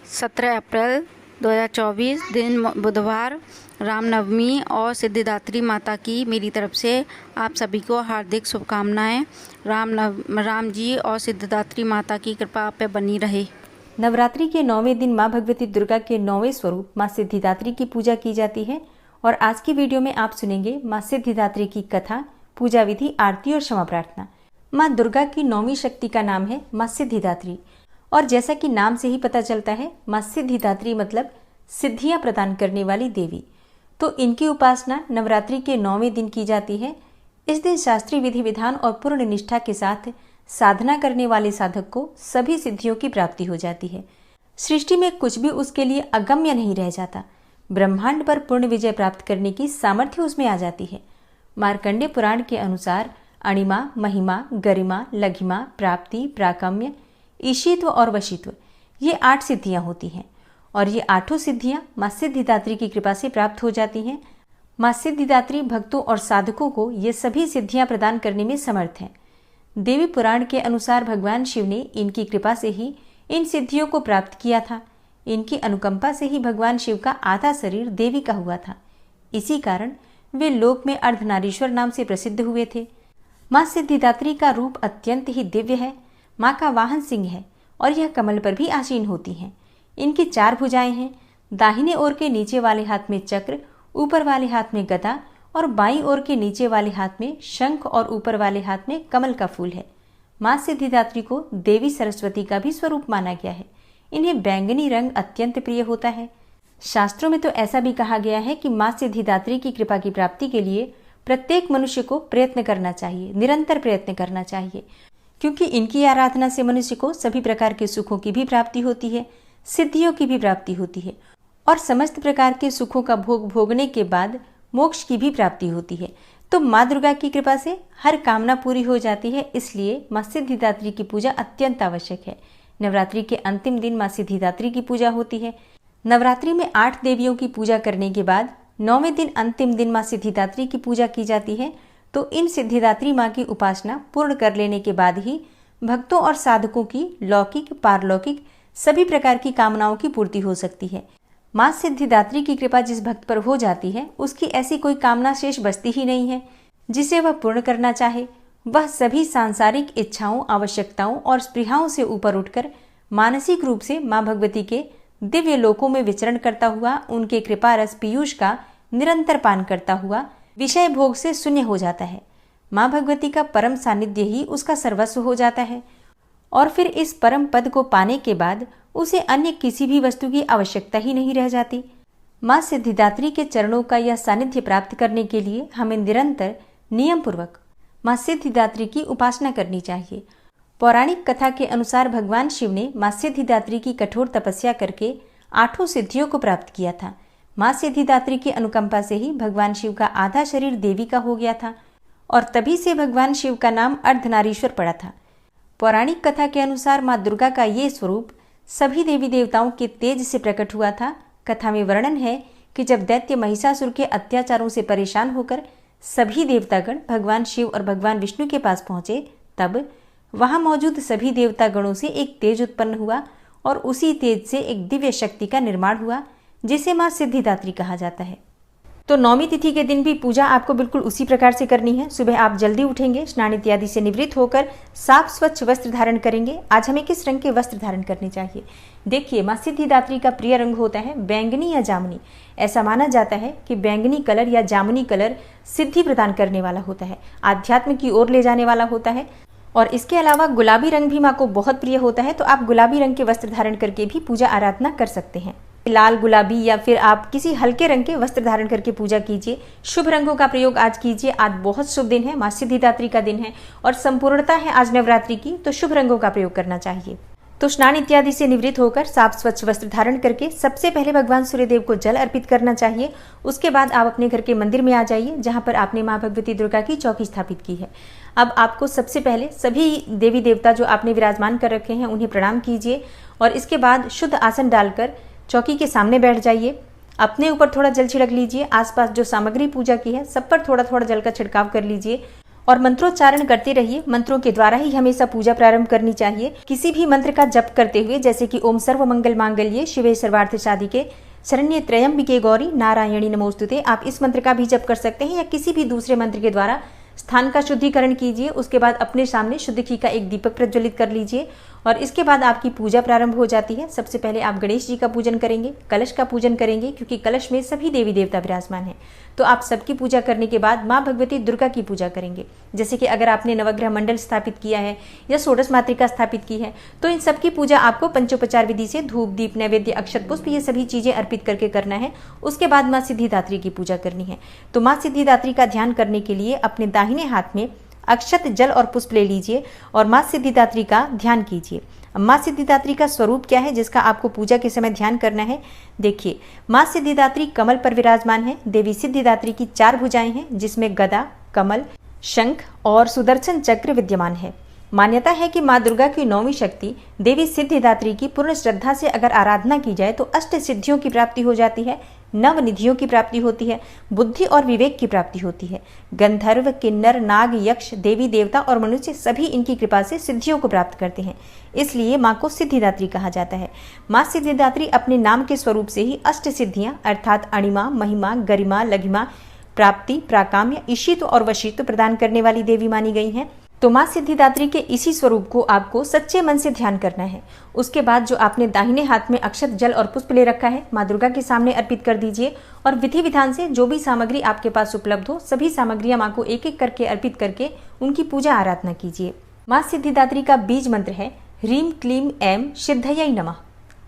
17 अप्रैल 2024 दिन बुधवार, रामनवमी और सिद्धिदात्री माता की मेरी तरफ से आप सभी को हार्दिक शुभकामनाएं। राम जी और सिद्धिदात्री माता की कृपा आप पे बनी रहे। नवरात्रि के 9वें दिन मां भगवती दुर्गा के 9वें स्वरूप मां सिद्धिदात्री की पूजा की जाती है और आज की वीडियो में आप सुनेंगे मां सिद्धिदात्री की कथा, पूजा विधि, आरती और क्षमा प्रार्थना। मां दुर्गा की 9वीं शक्ति का नाम है मां सिद्धिदात्री और जैसा कि नाम से ही पता चलता है, मां सिद्धिदात्री मतलब सिद्धियां प्रदान करने वाली देवी। तो इनकी उपासना नवरात्रि के 9वें दिन की जाती है। इस दिन शास्त्रीय विधि विधान और पूर्ण निष्ठा के साथ साधना करने वाले साधक को सभी सिद्धियों की प्राप्ति हो जाती है। सृष्टि में कुछ भी उसके लिए अगम्य नहीं रह जाता। ब्रह्मांड पर पूर्ण विजय प्राप्त करने की सामर्थ्य उसमें आ जाती है। मार्कंडेय पुराण के अनुसार अणिमा, महिमा, गरिमा, लघिमा, प्राप्ति, प्राकम्य, ईशित्व और वशित्व, ये 8 सिद्धियां होती हैं और ये 8 सिद्धियां मां सिद्धिदात्री की कृपा से प्राप्त हो जाती हैं। मां सिद्धिदात्री भक्तों और साधकों को ये सभी सिद्धियां प्रदान करने में समर्थ हैं। देवी पुराण के अनुसार भगवान शिव ने इनकी कृपा से ही इन सिद्धियों को प्राप्त किया था। इनकी अनुकंपा से ही भगवान शिव का आधा शरीर देवी का हुआ था। इसी कारण वे लोक में अर्धनारीश्वर नाम से प्रसिद्ध हुए थे। मां सिद्धिदात्री का रूप अत्यंत ही दिव्य है। मां का वाहन सिंह है और यह कमल पर भी आसीन होती हैं। इनकी 4 भुजाएं हैं। दाहिने ओर के नीचे वाले हाथ में चक्र, ऊपर वाले हाथ में गदा और बाईं ओर के नीचे वाले हाथ में शंख और ऊपर वाले हाथ में कमल का फूल है। मां सिद्धिदात्री को देवी सरस्वती का भी स्वरूप माना गया है। इन्हें बैंगनी रंग अत्यंत प्रिय होता है। शास्त्रों में तो ऐसा भी कहा गया है कि मां सिद्धिदात्री की कृपा की प्राप्ति के लिए प्रत्येक मनुष्य को प्रयत्न करना चाहिए, निरंतर प्रयत्न करना चाहिए, क्योंकि इनकी आराधना से मनुष्य को सभी प्रकार के सुखों की भी प्राप्ति होती है, सिद्धियों की भी प्राप्ति होती है और समस्त प्रकार के सुखों का भोग भोगने के बाद मोक्ष की भी प्राप्ति होती है। तो मां दुर्गा की कृपा से हर कामना पूरी हो जाती है। इसलिए मां सिद्धिदात्री की पूजा अत्यंत आवश्यक है। नवरात्रि के अंतिम दिन मां सिद्धिदात्री की पूजा होती है। नवरात्रि में 8 देवियों की पूजा करने के बाद 9वें दिन अंतिम दिन मां सिद्धिदात्री की पूजा की जाती है। तो इन सिद्धिदात्री मां की उपासना पूर्ण कर लेने के बाद ही भक्तों और साधकों की लौकिक, पारलौकिक सभी प्रकार की कामनाओं की पूर्ति हो सकती है। मां सिद्धिदात्री की कृपा जिस भक्त पर हो जाती है, उसकी ऐसी कोई कामना शेष बचती ही नहीं है जिसे वह पूर्ण करना चाहे। वह सभी सांसारिक इच्छाओं, आवश्यकताओं और स्पृहाओं से ऊपर उठकर मानसिक रूप से मां भगवती के दिव्य लोकों में विचरण करता हुआ, उनके कृपा रस पीयूष का निरंतर पान करता हुआ विषय भोग से शून्य हो जाता है। मां भगवती का परम सानिध्य ही उसका सर्वस्व हो जाता है और फिर इस परम पद को पाने के बाद उसे अन्य किसी भी वस्तु की आवश्यकता ही नहीं रह जाती। मां सिद्धिदात्री के चरणों का यह सानिध्य प्राप्त करने के लिए हमें निरंतर नियम पूर्वक मां सिद्धिदात्री की उपासना करनी चाहिए। पौराणिक कथा के अनुसार भगवान शिव ने मां सिद्धिदात्री की कठोर तपस्या करके 8 सिद्धियों को प्राप्त किया था। मां सिद्धिदात्री की अनुकंपा से ही भगवान शिव का आधा शरीर देवी का हो गया था और तभी से भगवान शिव का नाम अर्धनारीश्वर पड़ा था। पौराणिक कथा के अनुसार मां दुर्गा का ये स्वरूप सभी देवी देवताओं के तेज से प्रकट हुआ था। कथा में वर्णन है कि जब दैत्य महिषासुर के अत्याचारों से परेशान होकर सभी देवतागण भगवान शिव और भगवान विष्णु के पास पहुंचे, तब वहां मौजूद सभी देवतागणों से एक तेज उत्पन्न हुआ और उसी तेज से एक दिव्य शक्ति का निर्माण हुआ, जिसे मां सिद्धिदात्री कहा जाता है। तो 9वीं तिथि के दिन भी पूजा आपको बिल्कुल उसी प्रकार से करनी है। सुबह आप जल्दी उठेंगे, स्नान इत्यादि से निवृत्त होकर साफ स्वच्छ वस्त्र धारण करेंगे। आज हमें किस रंग के वस्त्र धारण करने चाहिए? देखिए, मां सिद्धिदात्री का प्रिय रंग होता है बैंगनी या जामुनी। ऐसा माना जाता है कि बैंगनी कलर या जामुनी कलर सिद्धि प्रदान करने वाला होता है, आध्यात्म की ओर ले जाने वाला होता है। और इसके अलावा गुलाबी रंग भी मां को बहुत प्रिय होता है। तो आप गुलाबी रंग के वस्त्र धारण करके भी पूजा आराधना कर सकते हैं। लाल, गुलाबी या फिर आप किसी हल्के रंग के वस्त्र धारण करके पूजा कीजिए। शुभ रंगों का प्रयोग आज कीजिए। आज बहुत शुभ दिन है, मां सिद्धिदात्री का दिन है और संपूर्णता है आज नवरात्रि की, तो शुभ रंगों का प्रयोग करना चाहिए। तो स्नान इत्यादि से निवृत्त होकर साफ स्वच्छ वस्त्र धारण करके सबसे पहले भगवान सूर्यदेव को जल अर्पित करना चाहिए। उसके बाद आप अपने घर के मंदिर में आ जाइए, जहां पर आपने मां भगवती दुर्गा की चौकी स्थापित की है। अब आपको सबसे पहले सभी देवी देवता जो आपने विराजमान कर रखे हैं उन्हें प्रणाम कीजिए और इसके बाद शुद्ध आसन डालकर चौकी के सामने बैठ जाइए। अपने ऊपर थोड़ा जल छिड़क लीजिए। आसपास जो सामग्री पूजा की है सब पर थोड़ा थोड़ा जल का छिड़काव कर लीजिए और मंत्रोच्चारण करते रहिए। मंत्रों के द्वारा ही हमेशा पूजा प्रारंभ करनी चाहिए। किसी भी मंत्र का जप करते हुए, जैसे कि ओम सर्व मंगल मांगल्ये शिवे सर्वार्थ साधिके शरण्ये त्र्यंबिके गौरी नारायणी नमोस्तुते, आप इस मंत्र का भी जप कर सकते हैं या किसी भी दूसरे मंत्र के द्वारा स्थान का शुद्धिकरण कीजिए। उसके बाद अपने सामने शुद्ध घी का एक दीपक प्रज्वलित कर लीजिए और इसके बाद आपकी पूजा प्रारंभ हो जाती है। सबसे पहले आप गणेश जी का पूजन करेंगे, कलश का पूजन करेंगे, क्योंकि कलश में सभी देवी देवता विराजमान हैं। तो आप सबकी पूजा करने के बाद माँ भगवती दुर्गा की पूजा करेंगे। जैसे कि अगर आपने नवग्रह मंडल स्थापित किया है या षोडश मातृका स्थापित की है, तो इन सबकी पूजा आपको पंचोपचार विधि से धूप दीप नैवेद्य अक्षत पुष्प ये सभी चीजें अर्पित करके करना है। उसके बाद माँ सिद्धिदात्री की पूजा करनी है। तो माँ सिद्धिदात्री का ध्यान करने के लिए अपने दाहिने हाथ में अक्षत जल और पुष्प ले लीजिए और माँ सिद्धिदात्री का ध्यान कीजिए। माँ सिद्धिदात्री का स्वरूप क्या है जिसका आपको पूजा के समय ध्यान करना है? देखिए, माँ सिद्धिदात्री कमल पर विराजमान है। देवी सिद्धिदात्री की 4 भुजाएं हैं, जिसमें गदा, कमल, शंख और सुदर्शन चक्र विद्यमान है। मान्यता है कि माँ दुर्गा की 9वीं शक्ति देवी सिद्धिदात्री की पूर्ण श्रद्धा से अगर आराधना की जाए तो अष्ट सिद्धियों की प्राप्ति हो जाती है, नव निधियों की प्राप्ति होती है, बुद्धि और विवेक की प्राप्ति होती है। गंधर्व, किन्नर, नाग, यक्ष, देवी देवता और मनुष्य सभी इनकी कृपा से सिद्धियों को प्राप्त करते हैं। इसलिए माँ को सिद्धिदात्री कहा जाता है। माँ सिद्धिदात्री अपने नाम के स्वरूप से ही अष्ट सिद्धियां अर्थात अणिमा, महिमा, गरिमा, लघिमा, प्राप्ति, प्राकाम्य, ईशित्व और वशीत्व प्रदान करने वाली देवी मानी गई हैं। तो माँ सिद्धिदात्री के इसी स्वरूप को आपको सच्चे मन से ध्यान करना है। उसके बाद जो आपने दाहिने हाथ में अक्षत जल और पुष्प ले रखा है, माँ दुर्गा के सामने अर्पित कर दीजिए और विधि विधान से जो भी सामग्री आपके पास उपलब्ध हो सभी सामग्रियां माँ को एक एक करके अर्पित करके उनकी पूजा आराधना कीजिए। माँ सिद्धिदात्री का बीज मंत्र है ह्रीम क्लीम ऐं सिद्धयै नमः।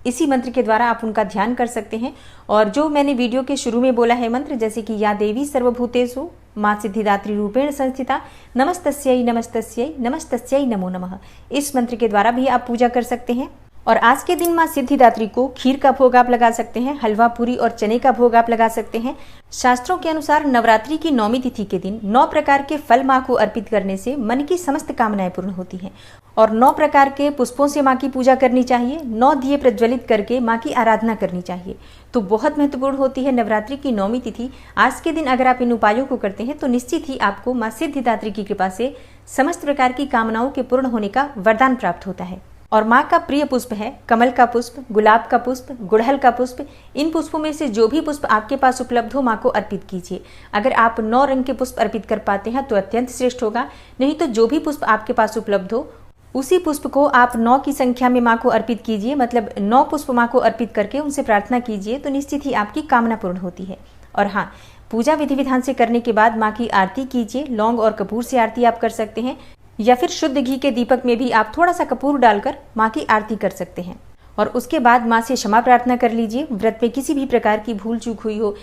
इसी मंत्र के द्वारा आप उनका ध्यान कर सकते हैं। और जो मैंने वीडियो के शुरू में बोला है मंत्र, जैसे कि या देवी सर्वभूतेषु माँ सिद्धिदात्री रूपेण संस्थिता नमस्तस्यै नमस्तस्यै नमस्तस्यै नमो नमः, इस मंत्र के द्वारा भी आप पूजा कर सकते हैं। और आज के दिन माँ सिद्धिदात्री को खीर का भोग आप लगा सकते हैं, हलवा पूरी और चने का भोग आप लगा सकते हैं। शास्त्रों के अनुसार नवरात्रि की 9वीं तिथि के दिन 9 प्रकार के फल माँ को अर्पित करने से मन की समस्त कामनाएं पूर्ण होती हैं और 9 प्रकार के पुष्पों से माँ की पूजा करनी चाहिए। 9 दिए प्रज्वलित करके माँ की आराधना करनी चाहिए। तो बहुत महत्वपूर्ण होती है नवरात्रि की 9वीं तिथि। आज के दिन अगर आप इन उपायों को करते हैं तो निश्चित ही आपको माँ सिद्धिदात्री की कृपा से समस्त प्रकार की कामनाओं के पूर्ण होने का वरदान प्राप्त होता है। और माँ का प्रिय पुष्प है कमल का पुष्प, गुलाब का पुष्प, गुड़हल का पुष्प। इन पुष्पों में से जो भी पुष्प आपके पास उपलब्ध हो माँ को अर्पित कीजिए। अगर आप 9 रंग के पुष्प अर्पित कर पाते हैं तो अत्यंत श्रेष्ठ होगा, नहीं तो जो भी पुष्प आपके पास उपलब्ध हो उसी पुष्प को आप 9 की संख्या में माँ को अर्पित कीजिए। मतलब 9 पुष्प माँ को अर्पित करके उनसे प्रार्थना कीजिए तो निश्चित ही आपकी कामना पूर्ण होती है। और हाँ, पूजा विधि विधान से करने के बाद माँ की आरती कीजिए। लौंग और कपूर से आरती आप कर सकते हैं या फिर शुद्ध घी के दीपक में भी आप थोड़ा सा कपूर डालकर माँ की आरती कर सकते हैं। और उसके बाद माँ से क्षमा प्रार्थना कर लीजिए। व्रत में किसी भी प्रकार की भूल चूक हुई हो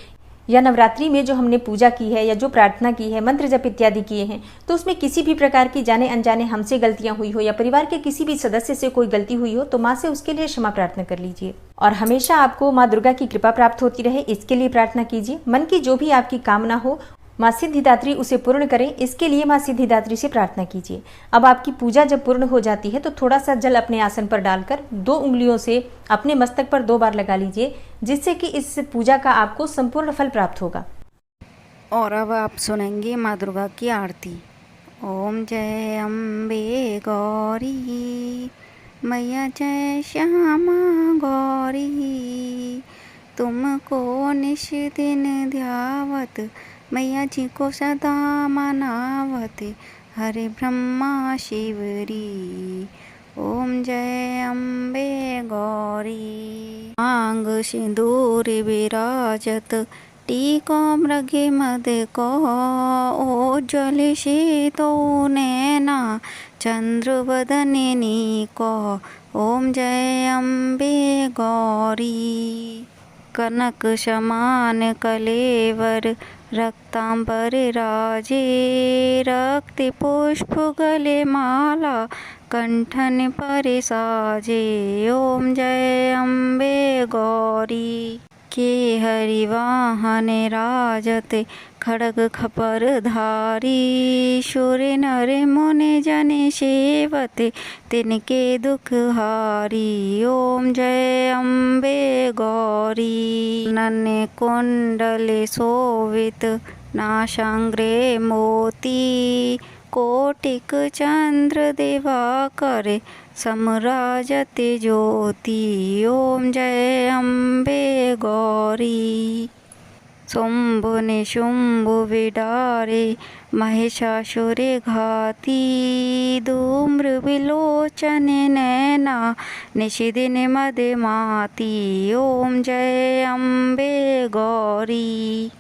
या नवरात्रि में जो हमने पूजा की है या जो प्रार्थना की है, मंत्र जप इत्यादि किए हैं, तो उसमें किसी भी प्रकार की जाने अनजाने हमसे गलतियां हुई हो या परिवार के किसी भी सदस्य से कोई गलती हुई हो तो माँ से उसके लिए क्षमा प्रार्थना कर लीजिए। और हमेशा आपको माँ दुर्गा की कृपा प्राप्त होती रहे इसके लिए प्रार्थना कीजिए। मन की जो भी आपकी कामना हो माँ सिद्धिदात्री उसे पूर्ण करें, इसके लिए माँ सिद्धिदात्री से प्रार्थना कीजिए। अब आपकी पूजा जब पूर्ण हो जाती है तो थोड़ा सा जल अपने आसन पर डालकर 2 उंगलियों से अपने मस्तक पर 2 बार लगा लीजिए, जिससे कि इस पूजा का आपको संपूर्ण फल प्राप्त होगा। और अब आप सुनेंगे माँ दुर्गा की आरती। ओम जय अम्बे गौरी मैया जय श्यामा गौरी, तुमको निश दिन ध्यावत मैया जी को सदा मनावत, हरे ब्रह्मा शिवरी। ओम जय अम्बे गौरी। मांग सिंदूर विराजत टीको मृगे मद को, ओज्ज्वल शीतो नैना चंद्र वदनिनी को। ओम जय अम्बे गौरी। कनक समान कलेवर रक्तांबर राजे, रक्त पुष्प गले माला कंठन पर साजे। ओम जय अम्बे गौरी। के हरिवाहन राजत खड़ग खपर धारी, शुर नर मुनि जन सेवत तिनके दुख हारी। ओम जय अम्बे गौरी। नन्हे कुंडल शोभित नासाग्रे मोती, कोटिक चंद्र दिवाकर समराजते ज्योति। ओम जय अम्बे गौरी। शुंभ निशुंभ विडारे महिषासुर घाती। धूम्र विलोचन नैना निशिदिन मदमाती। ओम जय अम्बे गौरी।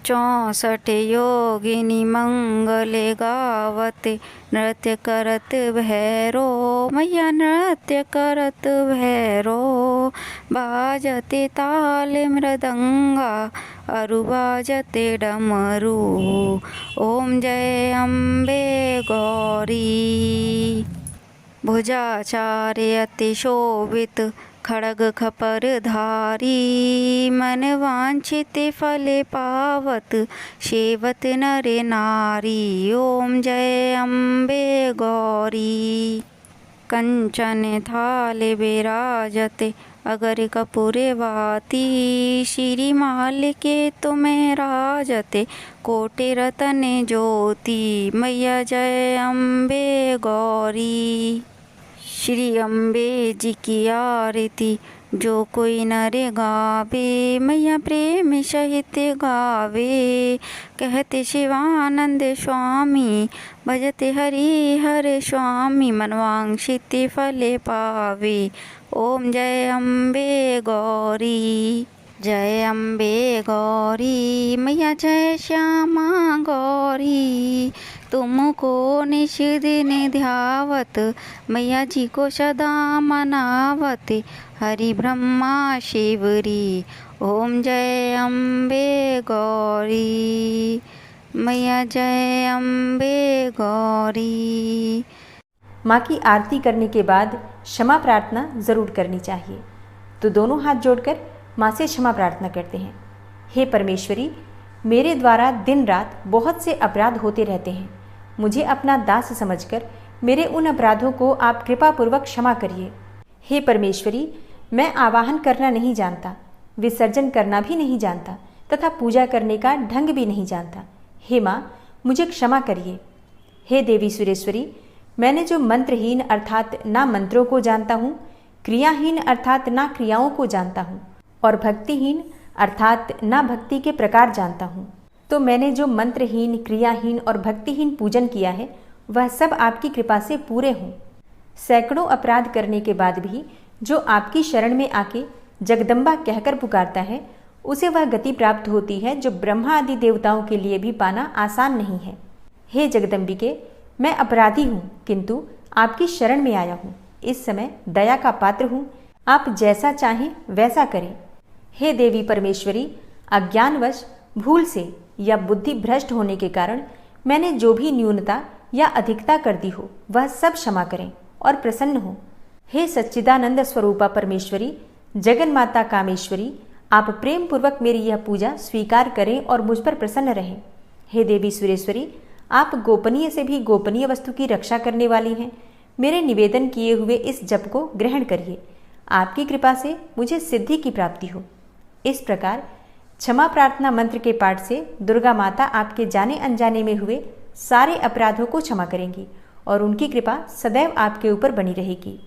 64 योगिनी मंगल गावत नृत्य करत भैरो। मैया नृत्य करत भैरो। बाजते ताल मृदंगा अरु बाजते डमरू। ओम जय अम्बे गौरी। भुजाचार्य अति शोभित खड़ग खपर धारी। मन वांछित फल पावत सेवत नर नारी। ओम जय अम्बे गौरी। कंचन थाल विराजते अगर कपूर वाती। श्री माल के तुम्हें राजते कोटि रतन ज्योति। मैया जय अम्बे गौरी। श्री अम्बे जी की आरती जो कोई नर गावे। मैया प्रेम सहित गावे। कहते शिवानंद स्वामी भजते हरि हर स्वामी। मनवांक्षित फल पावे। ओम जय अम्बे गौरी। जय अम्बे गौरी। मैया जय श्यामा गौरी। तुमको निश दिन ध्यावत मैया जी को सदा मनावत। हरि ब्रह्मा शिवरी। ओम जय अम्बे गौरी। मैया जय अम्बे गौरी। माँ की आरती करने के बाद क्षमा प्रार्थना जरूर करनी चाहिए। तो दोनों हाथ जोड़कर माँ से क्षमा प्रार्थना करते हैं। हे परमेश्वरी, मेरे द्वारा दिन रात बहुत से अपराध होते रहते हैं। मुझे अपना दास समझकर मेरे उन अपराधों को आप कृपा पूर्वक क्षमा करिए। हे परमेश्वरी, मैं आवाहन करना नहीं जानता, विसर्जन करना भी नहीं जानता तथा पूजा करने का ढंग भी नहीं जानता। हे माँ, मुझे क्षमा करिए। हे देवी सुरेश्वरी, मैंने जो मंत्रहीन अर्थात ना मंत्रों को जानता हूँ, क्रियाहीन अर्थात ना क्रियाओं को जानता हूँ और भक्तिहीन अर्थात ना भक्ति के प्रकार जानता हूँ, तो मैंने जो मंत्रहीन, क्रियाहीन और भक्तिहीन पूजन किया है वह सब आपकी कृपा से पूरे हों। सैकड़ों अपराध करने के बाद भी जो आपकी शरण में आके जगदम्बा कहकर पुकारता है, उसे वह गति प्राप्त होती है जो ब्रह्मा आदि देवताओं के लिए भी पाना आसान नहीं है। हे जगदम्बिके, मैं अपराधी हूँ किंतु आपकी शरण में आया हूँ। इस समय दया का पात्र हूँ, आप जैसा चाहें वैसा करें। हे देवी परमेश्वरी, अज्ञानवश, भूल से या बुद्धि भ्रष्ट होने के कारण मैंने जो भी न्यूनता या अधिकता कर दी हो वह सब क्षमा करें और प्रसन्न हो। हे सच्चिदानंद स्वरूपा परमेश्वरी, जगन माता कामेश्वरी, आप प्रेम पूर्वक मेरी यह पूजा स्वीकार करें और मुझ पर प्रसन्न रहें। हे देवी सुरेश्वरी, आप गोपनीय से भी गोपनीय वस्तु की रक्षा करने वाली हैं। मेरे निवेदन किए हुए इस जप को ग्रहण करिए। आपकी कृपा से मुझे सिद्धि की प्राप्ति हो। इस प्रकार क्षमा प्रार्थना मंत्र के पाठ से दुर्गा माता आपके जाने अनजाने में हुए सारे अपराधों को क्षमा करेंगी और उनकी कृपा सदैव आपके ऊपर बनी रहेगी।